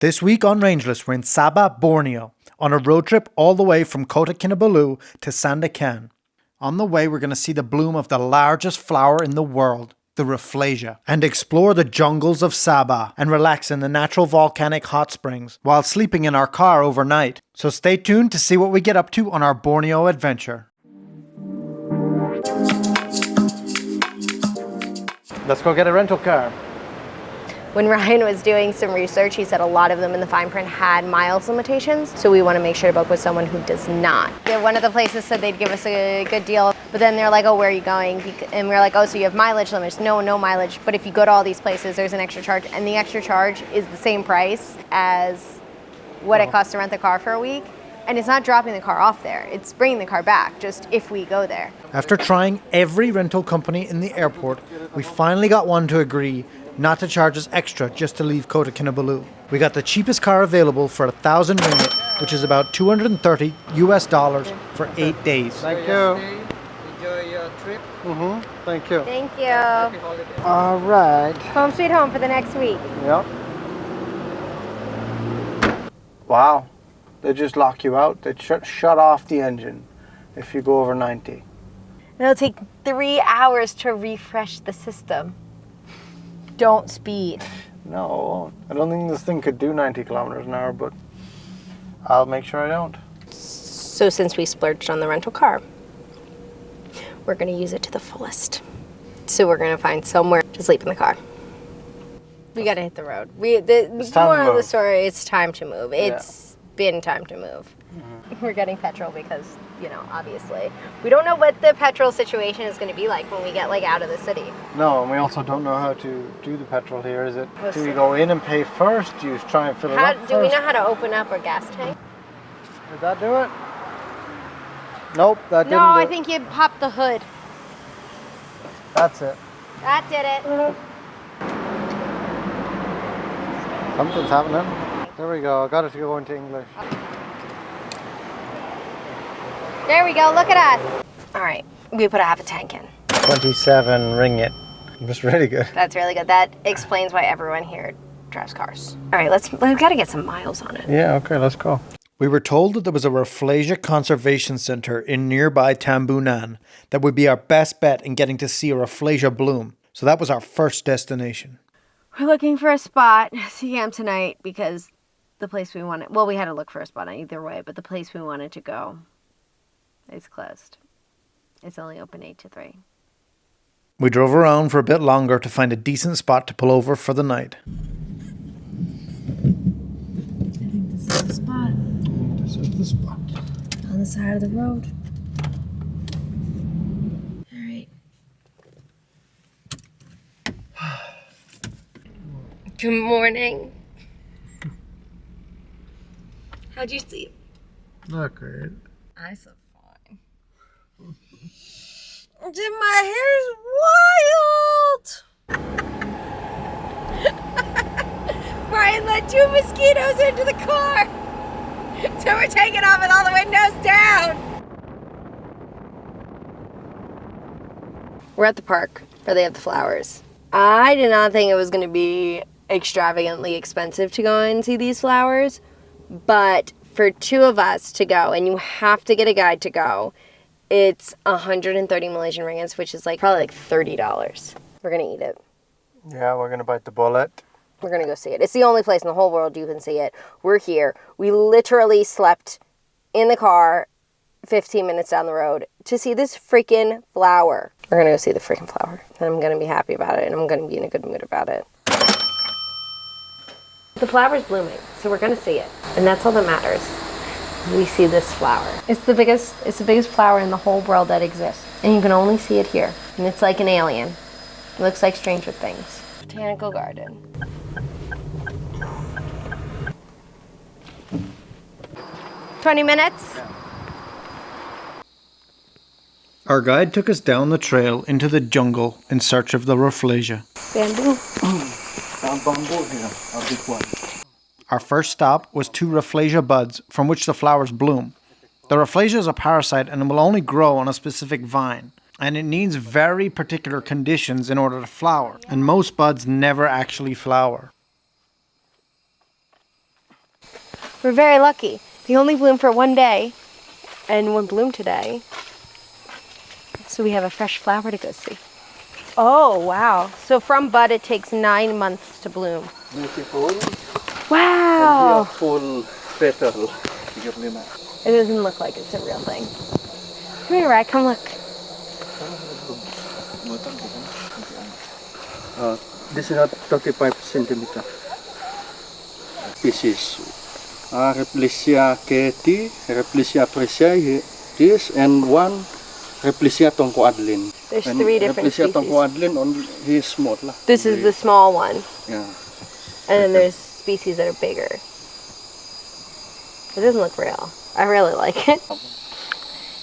This week on Rangeless, we're in Sabah, Borneo, on a road trip all the way from Kota Kinabalu to Sandakan. On the way, we're going to see the bloom of the largest flower in the world, the Rafflesia, and explore the jungles of Sabah and relax in the natural volcanic hot springs while sleeping in our car overnight. So stay tuned to see what we get up to on our Borneo adventure. Let's go get a rental car. When Ryan was doing some research, he said a lot of them in the fine print had miles limitations, so we want to make sure to book with someone who does not. One of the places said they'd give us a good deal, but then they're like, oh, where are you going? And we're like, oh, so you have mileage limits? No mileage, but if you go to all these places, there's an extra charge, and the extra charge is the same price as what it costs to rent the car for a week. And it's not dropping the car off there, it's bringing the car back, just if we go there. After trying every rental company in the airport, we finally got one to agree not to charge us extra just to leave Kota Kinabalu. We got the cheapest car available for 1,000 ringgit, which is about $230 US for 8 days. Thank you. Enjoy your trip. Thank you. Thank you. All right. Home sweet home for the next week. Yep. Wow. They just lock you out. They shut off the engine if you go over 90. It'll take 3 hours to refresh the system. Don't speed. No, I don't think this thing could do 90 kilometers an hour, but I'll make sure I don't. So since we splurged on the rental car, we're going to use it to the fullest. So we're going to find somewhere to sleep in the car. We got to hit the road. The moral of the story, it's time to move. It's been time to move. We're getting petrol because, obviously. We don't know what the petrol situation is going to be like when we get out of the city. No, and we also don't know how to do the petrol here. Is it, do you go in and pay first? Do you try and fill it up Do we first? know how to open up our gas tank? Did that do it? Nope, that didn't No, do I it. think you popped the hood. That's it. That did it. Something's happening. There we go. I got it to go into English. There we go. Look at us. All right. We put a half a tank in. 27 ringgit. That's really good. That's really good. That explains why everyone here drives cars. All right. We've got to get some miles on it. Yeah, okay, let's go. We were told that there was a Rafflesia conservation center in nearby Tambunan that would be our best bet in getting to see a Rafflesia bloom. So that was our first destination. We're looking for a spot to camp tonight because the place we wanted, we had to look for a spot either way, but the place we wanted to go is closed. It's only open 8 to 3. We drove around for a bit longer to find a decent spot to pull over for the night. This is the spot. This is the spot. On the side of the road. All right. Good morning. How'd you sleep? Not great. I slept fine. My hair's wild. Ryan let 2 mosquitoes into the car. So we're taking off with all the windows down. We're at the park where they have the flowers. I did not think it was going to be extravagantly expensive to go and see these flowers, but for 2 of us to go, and you have to get a guide to go, it's 130 Malaysian ringgits, which is probably $30. We're going to eat it. Yeah, we're going to bite the bullet. We're going to go see it. It's the only place in the whole world you can see it. We're here. We literally slept in the car 15 minutes down the road to see this freaking flower. We're going to go see the freaking flower. And I'm going to be happy about it, and I'm going to be in a good mood about it. The flower's blooming, so we're going to see it. And that's all that matters. We see this flower. It's the biggest flower in the whole world that exists. And you can only see it here. And it's like an alien. It looks like Stranger Things. Botanical garden. $20 minutes? Our guide took us down the trail into the jungle in search of the Rafflesia. Bamboo. Our first stop was 2 Rafflesia buds from which the flowers bloom. The Rafflesia is a parasite and will only grow on a specific vine. And it needs very particular conditions in order to flower. And most buds never actually flower. We're very lucky. They only bloom for one day, and one bloomed today. So we have a fresh flower to go see. Oh, wow. So from bud, it takes 9 months to bloom. Beautiful. Wow. Full petal. It doesn't look like it's a real thing. Come here, Rat. Come look. This is a 35 centimeter species. Rafflesia keti, Rafflesia preciae, this, and one Rafflesia tongkoadlin. There's 3 different Rafflesia species. tongkoadlin, he is small lah. This is the small one. Yeah. And then there's species that are bigger. It doesn't look real. I really like it.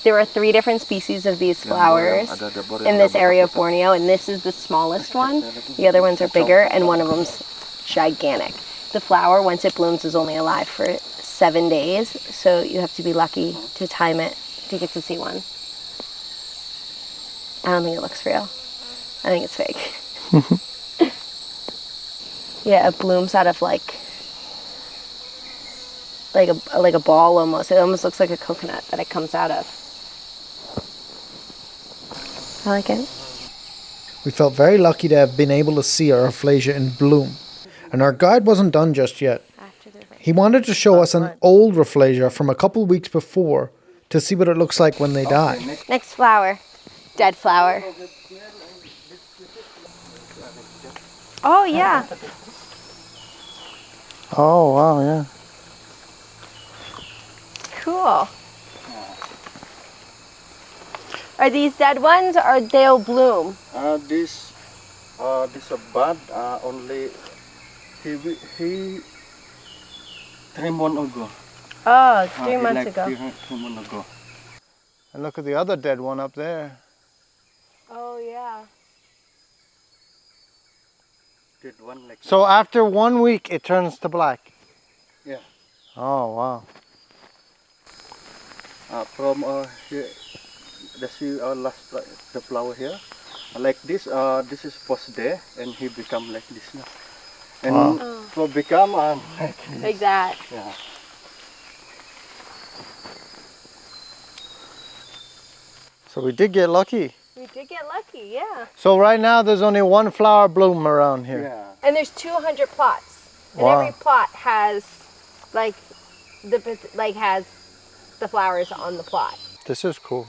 There are 3 different species of these flowers in this area of Borneo, and this is the smallest one. The other ones are bigger, and one of them's gigantic. The flower, once it blooms, is only alive for 7 days, so you have to be lucky to time it to get to see one. I don't think it looks real. I think it's fake. Yeah, it blooms out of like a ball almost. It almost looks like a coconut that it comes out of. I like it. We felt very lucky to have been able to see our Rafflesia in bloom. And our guide wasn't done just yet. He wanted to show us an old Rafflesia from a couple weeks before to see what it looks like when they die. Next flower. Dead flower. Oh, yeah. Oh, wow, yeah. Cool. Are these dead ones or they'll bloom? This a bud only he 3 months ago. Oh, 3 months ago. 3 months ago. And look at the other dead one up there. Oh, yeah. Did one like So after 1 week, it turns to black. yeah. Oh, wow. From here, see last the flower here, like this. This is post day, and he become like this now, and will become Like that. yeah. So we did get lucky. We did get lucky, yeah. So right now, there's only 1 flower bloom around here. Yeah. And there's 200 plots. And Wow. every plot has has the flowers on the plot. This is cool.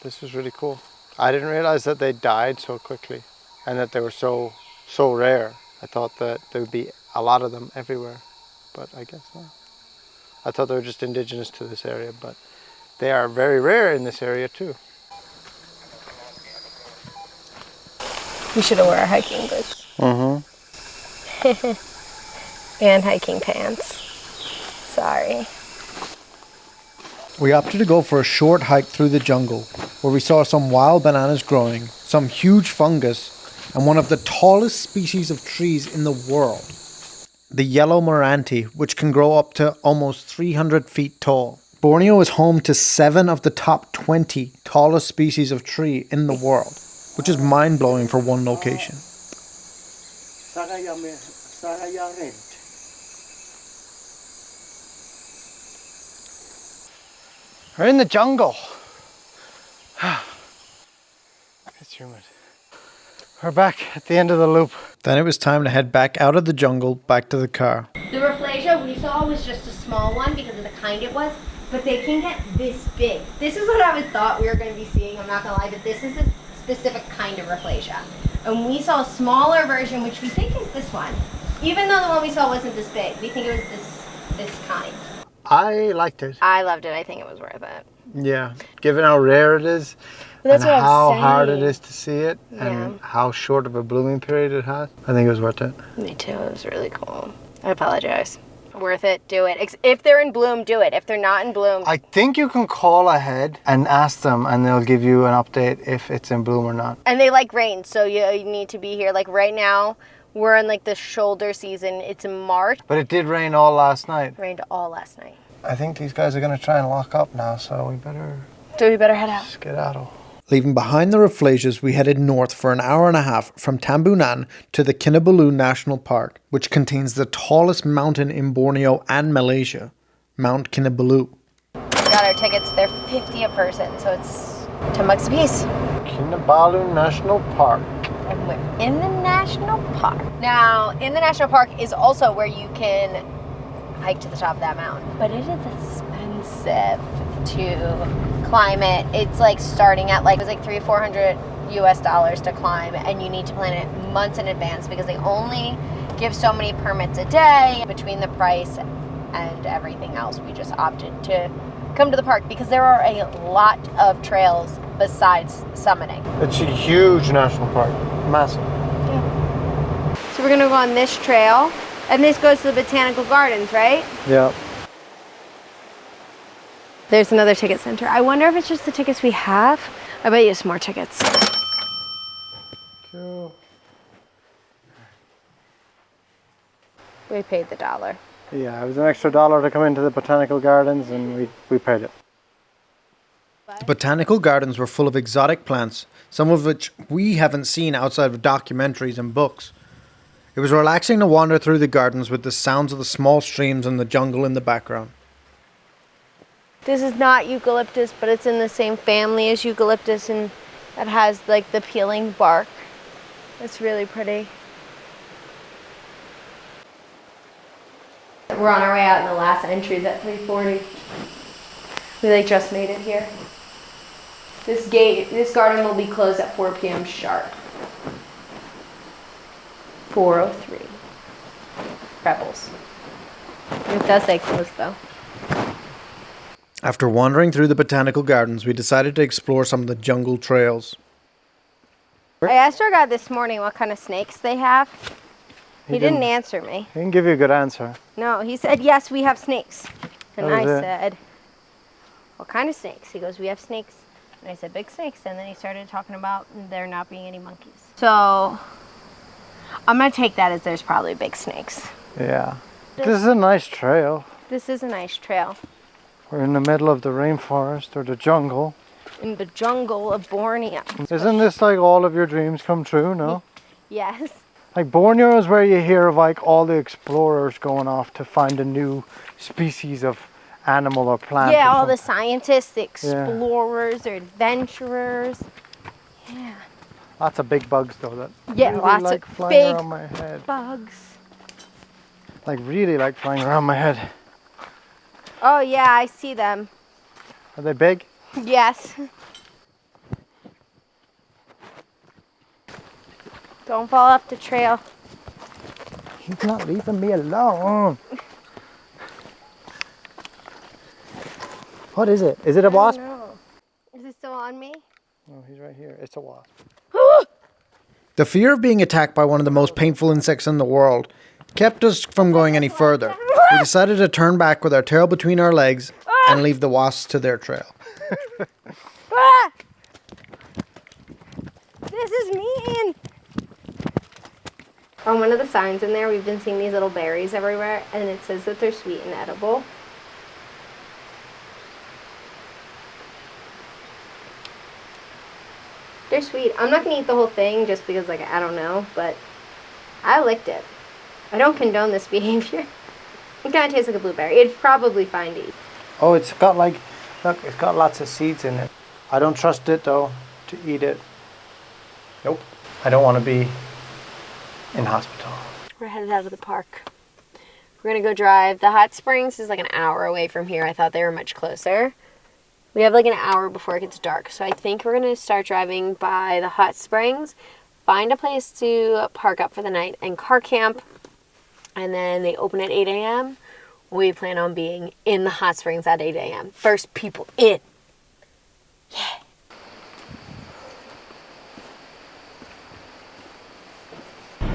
This is really cool. I didn't realize that they died so quickly and that they were so rare. I thought that there would be a lot of them everywhere, but I guess not. I thought they were just indigenous to this area, but they are very rare in this area too. We should have worn our hiking boots. Mm-hmm. And hiking pants. Sorry. We opted to go for a short hike through the jungle, where we saw some wild bananas growing, some huge fungus, and one of the tallest species of trees in the world, the yellow moranti, which can grow up to almost 300 feet tall. Borneo is home to 7 of the top 20 tallest species of tree in the world, which is mind-blowing for one location. We're in the jungle. It's humid. We're back at the end of the loop. Then it was time to head back out of the jungle, back to the car. The Rafflesia we saw was just a small one because of the kind it was, but they can get this big. This is what I thought we were going to be seeing, I'm not going to lie, but this is a specific kind of Rafflesia. And we saw a smaller version, which we think is this one. Even though the one we saw wasn't this big, we think it was this kind. I liked it. I loved it. I think it was worth it. Yeah. Given how rare it is That's and what I'm how hard saying. it is to see it Yeah. and how short of a blooming period it has, I think it was worth it. Me too. It was really cool. I apologize. Worth it. Do it. If they're in bloom, do it. If they're not in bloom, I think you can call ahead and ask them and they'll give you an update if it's in bloom or not. and they like rain, so you need to be here. Like right now, we're in like the shoulder season. It's in March. But it did rain all last night. Rained all last night. I think these guys are going to try and lock up now, so we better So we better head out. skedaddle. Leaving behind the Rafflesias, we headed north for an hour and a half from Tambunan to the Kinabalu National Park, which contains the tallest mountain in Borneo and Malaysia, Mount Kinabalu. Got our tickets. They're $50 a person, so it's $10 a piece. Kinabalu National Park. And we're in the national park. Now, in the national park is also where you can hike to the top of that mountain. But it is expensive to climb it. It's like starting at it was like $300-400 US to climb, and you need to plan it months in advance because they only give so many permits a day. Between the price and everything else, we just opted to come to the park because there are a lot of trails besides summiting. It's a huge national park. Massive. Yeah. So we're gonna go on this trail, and this goes to the botanical gardens, right? Yeah. There's another ticket center. I wonder if it's just the tickets we have. I bet you it's more tickets. Cool. We paid the $1. Yeah, it was an extra $1 to come into the botanical gardens, and we paid it. The botanical gardens were full of exotic plants, some of which we haven't seen outside of documentaries and books. It was relaxing to wander through the gardens with the sounds of the small streams and the jungle in the background. This is not eucalyptus, but it's in the same family as eucalyptus, and it has like the peeling bark. It's really pretty. We're on our way out, and the last entry is at 3:40. We just made it here. This garden will be closed at 4 p.m. sharp. 4:03. Rebels. It does say closed though. After wandering through the botanical gardens, we decided to explore some of the jungle trails. I asked our guy this morning what kind of snakes they have. He didn't answer me. He didn't give you a good answer. No, he said, yes, we have snakes. And That I was it. said, what kind of snakes? He goes, we have snakes. And I said, big snakes. And then he started talking about there not being any monkeys. So I'm going to take that as there's probably big snakes. Yeah. This is a nice trail. This is a nice trail. We're in the middle of the rainforest or the jungle. In the jungle of Borneo. Isn't this like all of your dreams come true, no? Yes. Like Borneo is where you hear of like all the explorers going off to find a new species of animal or plant. Yeah, or all the something. scientists, the explorers, or adventurers. Yeah. Lots of big bugs though that Yeah, really lots like of flying big around my head. bugs. Like really like flying around my head. Oh yeah, I see them. Are they big? Yes. Don't fall off the trail. He's not leaving me alone. What is it? Is it a wasp? No. Is it still on me? No, he's right here. It's a wasp. The fear of being attacked by one of the most painful insects in the world kept us from going any further. We decided to turn back with our tail between our legs and leave the wasps to their trail. Ah! This is mean. On one of the signs in there, we've been seeing these little berries everywhere, and it says that they're sweet and edible. They're sweet. I'm not going to eat the whole thing just because, like, I don't know, but I licked it. I don't condone this behavior. It kind of tastes like a blueberry. It's probably fine to eat. Oh, it's got like, look, it's got lots of seeds in it. I don't trust it though, to eat it. Nope. I don't want to be in hospital. We're headed out of the park. We're going to go drive. The hot springs is like an hour away from here. I thought they were much closer. We have like an hour before it gets dark. So I think we're going to start driving by the hot springs, find a place to park up for the night and car camp. And then they open at 8 a.m. We plan on being in the hot springs at 8 a.m. First people in. Yeah.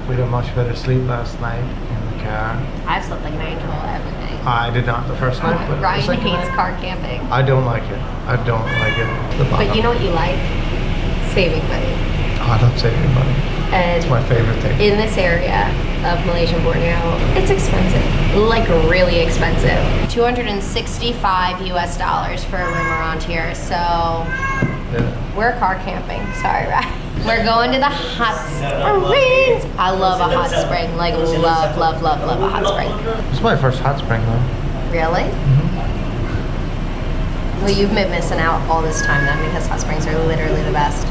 We had a much better sleep last night in the car. I've slept like an angel every night. I did not the first night, but Ryan the second hates night, car camping. I don't like it. I don't like it. But you know what you like? Saving money. Oh, I love saving money. And It's my favorite thing. in this area of Malaysian Borneo, it's expensive, like really expensive. $265 US for a room around here, so we're car camping. Sorry, Ryan. We're going to the hot springs. I love a hot spring, like love a hot spring. It's my first hot spring though. Really? Mm-hmm. Well, you've been missing out all this time then because hot springs are literally the best.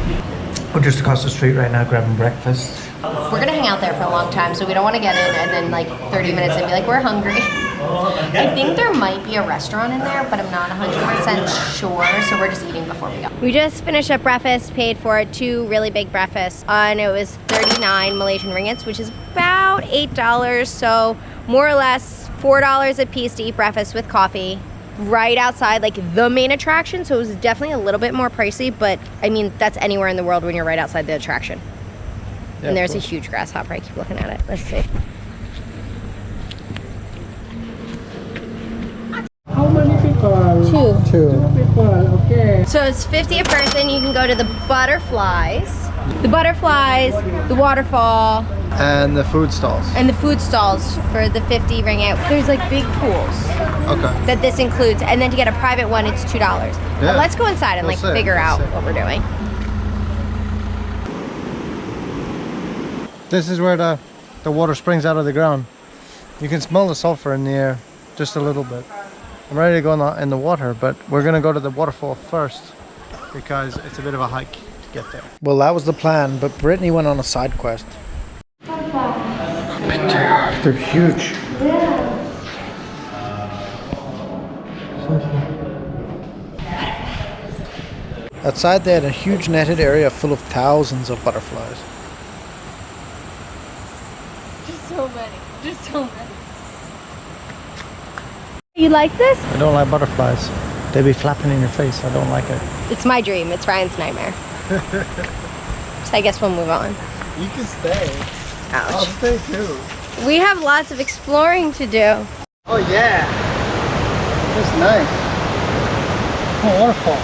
We're just across the street right now grabbing breakfast. We're gonna hang out there for a long time, so we don't want to get in and then like 30 minutes and be like, we're hungry. I think there might be a restaurant in there, but I'm not 100% sure, so we're just eating before we go. We just finished up breakfast, paid for it, 2 really big breakfasts, and it was 39 Malaysian ringgits, which is about $8, so more or less $4 a piece to eat breakfast with coffee. Right outside like the main attraction, so it was definitely a little bit more pricey, but I mean that's anywhere in the world when you're right outside the attraction. Yeah, and there's a huge grasshopper. I keep looking at it. Let's see. How many people? 2. 2 people, okay. So it's 50 a person. You can go to the butterflies, the waterfall, And the food stalls. and the food stalls for the 50 ringgit. There's like big pools Okay. that this includes, and then to get a private one, it's $2. Yeah. But let's go inside and We'll like see, figure we'll out see. what we're doing. This is where the water springs out of the ground. You can smell the sulfur in the air just a little bit. I'm ready to go in the water, but we're gonna go to the waterfall first because it's a bit of a hike to get there. Well, that was the plan, but Brittany went on a side quest. They're huge. Outside they had a huge netted area full of thousands of butterflies. Just so many. You like this? I don't like butterflies. They be flapping in your face. I don't like it. It's my dream. It's Ryan's nightmare. So I guess we'll move on. You can stay. I'll Ouch. stay too. We have lots of exploring to do. Oh yeah. It's nice. Oh, waterfall.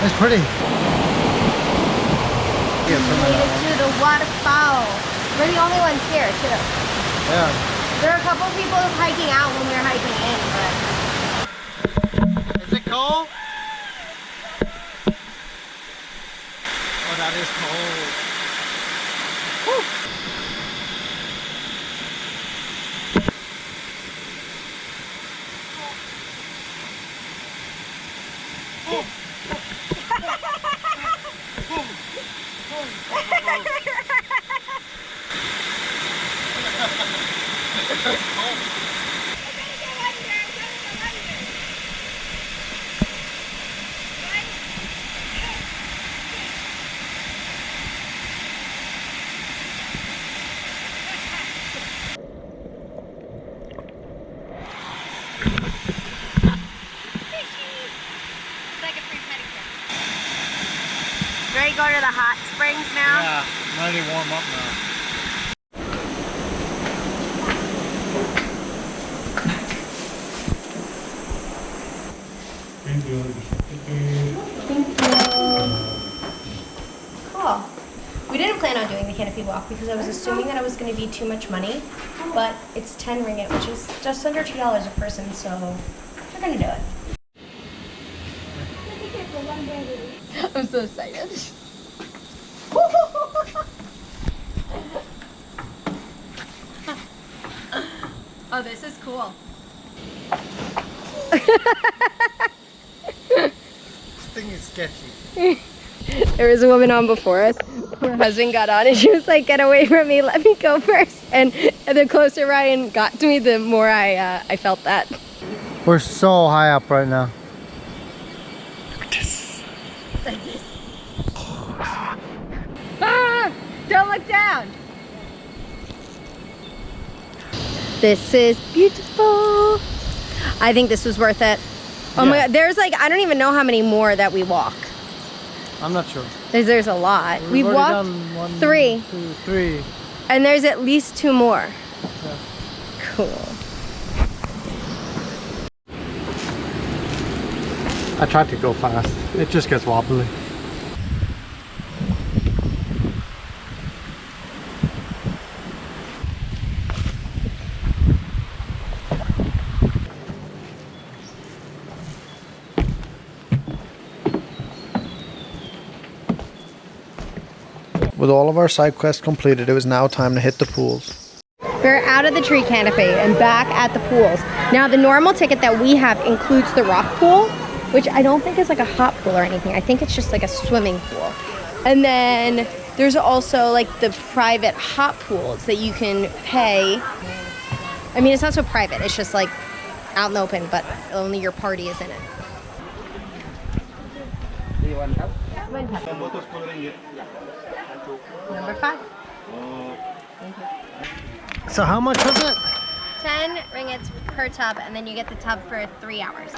It's pretty. We made it to the waterfall. We're the only ones here too. Yeah. There are a couple people hiking out when we were hiking in, but Is it cold? Oh, that is cold. ready to go to the hot springs now? Yeah, I'm ready to warm up now. Cool. We didn't plan on doing the canopy walk because I was assuming that it was going to be too much money, but it's 10 ringgit, which is just under $2 a person, so we're going to do it. I'm so excited. Oh, this is cool. This thing is sketchy. There was a woman on before us. Her husband got on and she was like, "Get away from me, let me go first." And the closer Ryan got to me, the more I felt that. We're so high up right now. Like this. Ah! Don't look down. This is beautiful. I think this was worth it. Oh my God, there's like, I don't even know how many more that we walk. I'm not sure. There's a lot. We've already walked done 1, 3. 2, 3. And there's at least 2 more. Yeah. Cool. I tried to go fast. It just gets wobbly. With all of our side quests completed, it was now time to hit the pools. We're out of the tree canopy and back at the pools. Now the normal ticket that we have includes the rock pool, which I don't think is like a hot pool or anything. I think it's just like a swimming pool. And then there's also like the private hot pools that you can pay. I mean, it's not so private. It's just like out in the open, but only your party is in it. Number 5. So how much was it? 10 ringgits per tub, and then you get the tub for 3 hours.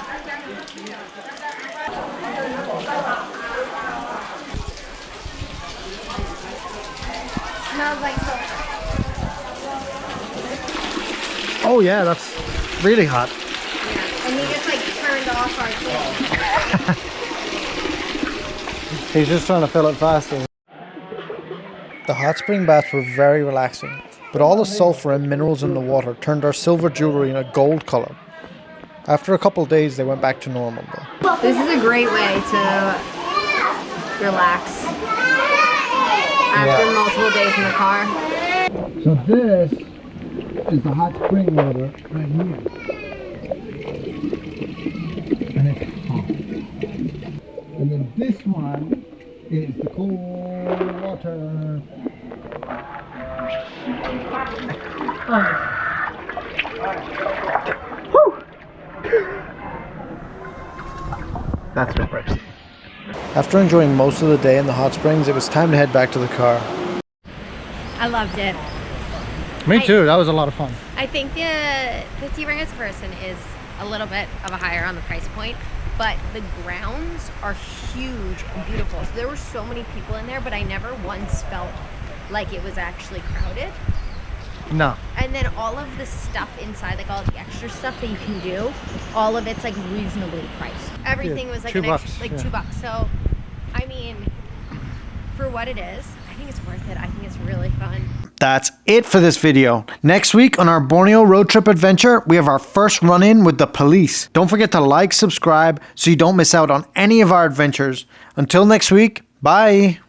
Smells like sulfur. Oh yeah, that's really hot. Yeah, and he just like turned off our pool. He's just trying to fill it faster. The hot spring baths were very relaxing, but all the sulfur and minerals in the water turned our silver jewelry in a gold color. After a couple of days, they went back to normal though. This is a great way to relax after multiple days in the car. So this is the hot spring water right here. And it's hot. And then this one is the cold water. That's refreshing. After enjoying most of the day in the hot springs, it was time to head back to the car. I loved it. Me too, that was a lot of fun. I think the 50 ringgits a person is a little bit of a higher on the price point, but the grounds are huge and beautiful. So there were so many people in there, but I never once felt like it was actually crowded. No. And then all of the stuff inside, like all the extra stuff that you can do, all of it's like reasonably priced. Everything was like $2, extra, like yeah. $2. So, I mean, for what it is, I think it's worth it. I think it's really fun. That's it for this video. Next week on our Borneo road trip adventure, we have our first run-in with the police. Don't forget to like, subscribe, so you don't miss out on any of our adventures. Until next week, bye.